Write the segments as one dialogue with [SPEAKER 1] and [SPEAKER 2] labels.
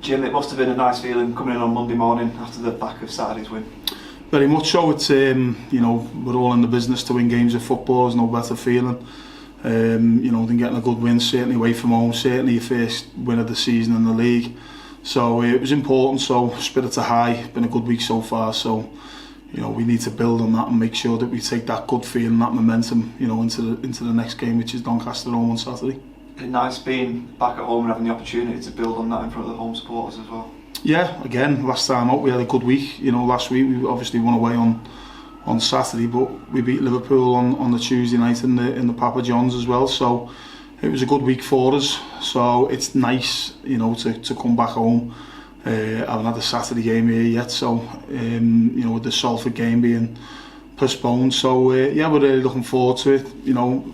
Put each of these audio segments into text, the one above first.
[SPEAKER 1] Jim, it must have been a nice feeling coming in on Monday morning after the back of Saturday's win.
[SPEAKER 2] Very much so. It's we're all in the business to win games of football. There's no better feeling than getting a good win, certainly away from home, certainly your first win of the season in the league. So it was important. So spirits are high. It's been a good week so far. So we need to build on that and make sure that we take that good feeling, that momentum, into the next game, which is Doncaster Rovers on Saturday.
[SPEAKER 1] It's nice being back at home and having the opportunity to build on that in front of the home supporters as well.
[SPEAKER 2] Yeah, again, last time out we had a good week. Last week we obviously won away on Saturday, but we beat Liverpool on the Tuesday night in the Papa John's as well. So it was a good week for us. So it's nice, to come back home. I haven't had a Saturday game here yet, so with the Salford game being postponed, so we're really looking forward to it.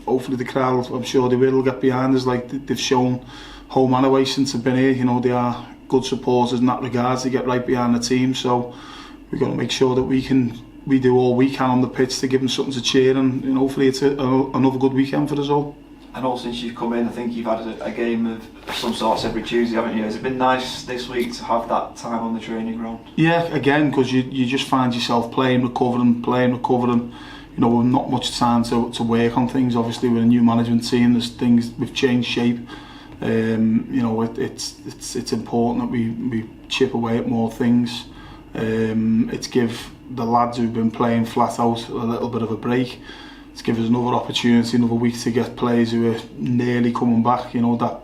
[SPEAKER 2] Hopefully the crowd, I'm sure they will get behind us, like they've shown home and away since they've been here. They are good supporters in that regard. They get right behind the team, so we've got to make sure that we do all we can on the pitch to give them something to cheer, and hopefully it's another good weekend for us all.
[SPEAKER 1] I know since you've come in, I think you've had a game of some sorts every Tuesday, haven't you? Has it been nice this week to have that time on the training ground? Yeah, again,
[SPEAKER 2] because you just find yourself playing, recovering. With not much time to work on things. Obviously, with a new management team, there's things we've changed shape. It's important that we chip away at more things. It's give the lads who've been playing flat out a little bit of a break. It's give us another opportunity, another week to get players who are nearly coming back. That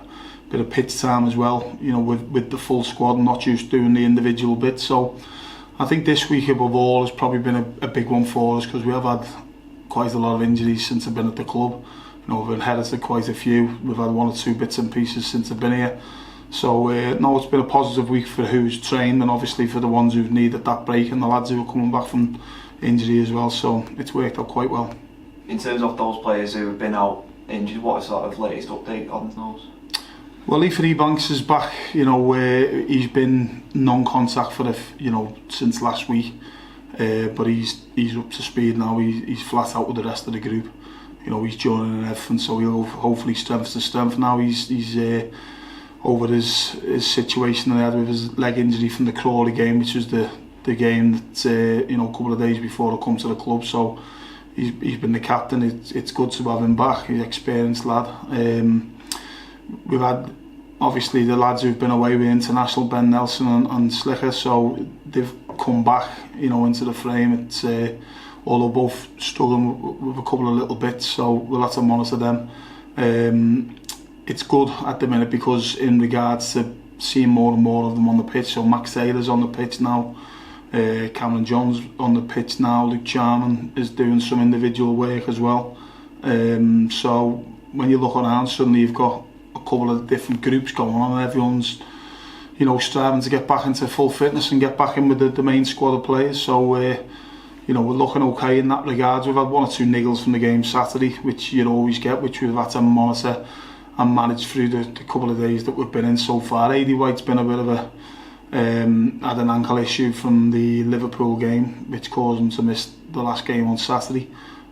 [SPEAKER 2] bit of pitch time as well. With the full squad, and not just doing the individual bits. So I think this week above all has probably been a big one for us, because we have had quite a lot of injuries since I've been at the club. We've inherited quite a few. We've had one or two bits and pieces since I've been here. So no, it's been a positive week for who's trained, and obviously for the ones who've needed that break, and the lads who are coming back from injury as well. So it's worked out quite well.
[SPEAKER 1] In terms of those players who have been out injured, what is sort of latest update on those?
[SPEAKER 2] Well, Leafy Banks is back. He's been non-contact for since last week, but he's up to speed now. He's flat out with the rest of the group. He's joining and everything, so he'll hopefully strength to strength now. He's over his situation that he had with his leg injury from the Crawley game, which was the game that a couple of days before I come to the club. So he's been the captain. It's good to have him back. He's an experienced lad. We've had obviously the lads who've been away with international, Ben Nelson and Slicker, so they've come back into the frame. It's although both struggling with a couple of little bits, so we'll have to monitor them. It's good at the minute, because in regards to seeing more and more of them on the pitch, so Max Taylor's on the pitch now, Cameron John's on the pitch now, Luke Charman is doing some individual work as well. So when you look around, suddenly you've got a couple of different groups going on, and everyone's striving to get back into full fitness and get back in with the main squad of players. So we're looking okay in that regard. We've had one or two niggles from the game Saturday, which you always get, which we've had to monitor and manage through the couple of days that we've been in so far. AD White's been a bit of a had an ankle issue from the Liverpool game, which caused him to miss the last game on Saturday.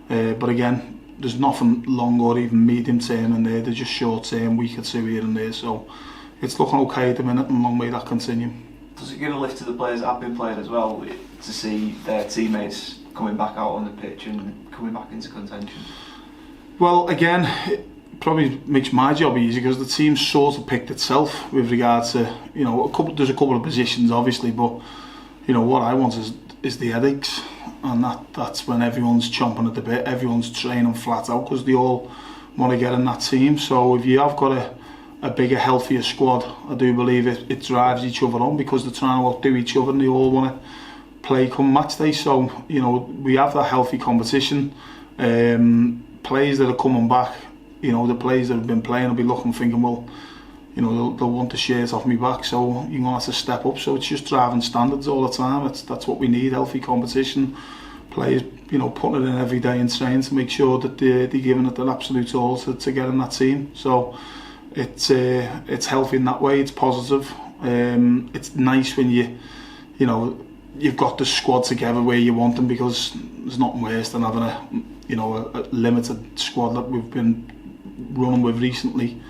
[SPEAKER 2] But again, there's nothing long or even medium term in there. They're just short term, week or two here and there. So it's looking okay at the minute, and long may that continue.
[SPEAKER 1] Does it give a lift to the players that have been playing as well, to see their teammates coming back out on the pitch and coming back into contention?
[SPEAKER 2] Well, again, it probably makes my job easy, because the team sort of picked itself with regard to there's a couple of positions obviously, but what I want is the headaches, and that's when everyone's chomping at the bit, everyone's training flat out, because they all want to get in that team. So if you have got a bigger, healthier squad, I do believe it drives each other on, because they're trying to outdo each other and they all want to play come match day. So we have that healthy competition. Players that are coming back, the players that have been playing will be looking, thinking, well, they'll want the shirt off me back, so you're gonna have to step up. So it's just driving standards all the time. That's what we need: healthy competition, players putting it in every day in training to make sure that they're giving it their absolute all to get in that team. So it's healthy in that way. It's positive. It's nice when you've got the squad together where you want them, because there's nothing worse than having a limited squad that we've been running with recently,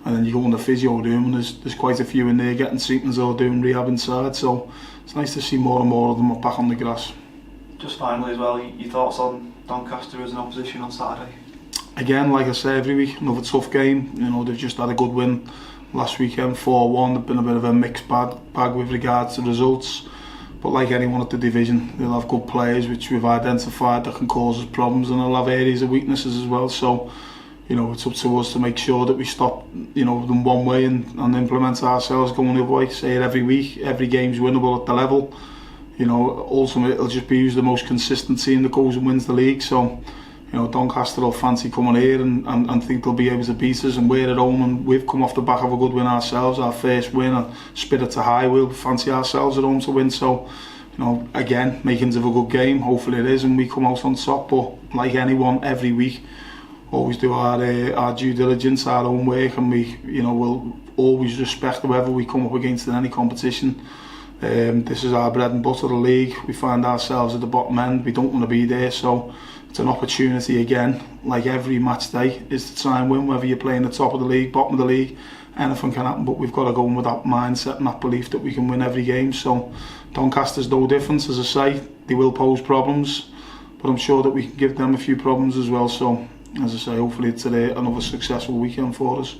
[SPEAKER 2] and then you go in the physio room and there's quite a few in there getting treatments or doing rehab inside, so it's nice to see more and more of them back on the grass.
[SPEAKER 1] Just finally as well, your thoughts on Doncaster as an opposition on Saturday?
[SPEAKER 2] Again, like I say every week, another tough game. You know, they've just had a good win last weekend, 4-1. They've been a bit of a mixed bag with regards to results, but like anyone at the division, they'll have good players which we've identified that can cause us problems, and they'll have areas of weaknesses as well. So, you know, it's up to us to make sure that we stop, you know, them one way and implement ourselves going the other way. Say it every week, every game's winnable at the level. You know, ultimately it'll just be who's the most consistent team that goes and wins the league. So, you know, Doncaster will fancy coming here and think they'll be able to beat us, and we're at home and we've come off the back of a good win ourselves, our first win, and spirit to high, we'll fancy ourselves at home to win. So, you know, again, makings of a good game, hopefully it is, and we come out on top. But like anyone, every week, always do our due diligence, our own work, and we, you know, will always respect whoever we come up against in any competition. This is our bread and butter, the league. We find ourselves at the bottom end, we don't want to be there, so it's an opportunity again, like every match day, is to try and win, whether you're playing the top of the league, bottom of the league, anything can happen, but we've got to go in with that mindset and that belief that we can win every game. So Doncaster's no difference, as I say, they will pose problems, but I'm sure that we can give them a few problems as well. So, as I say, hopefully it's another successful weekend for us.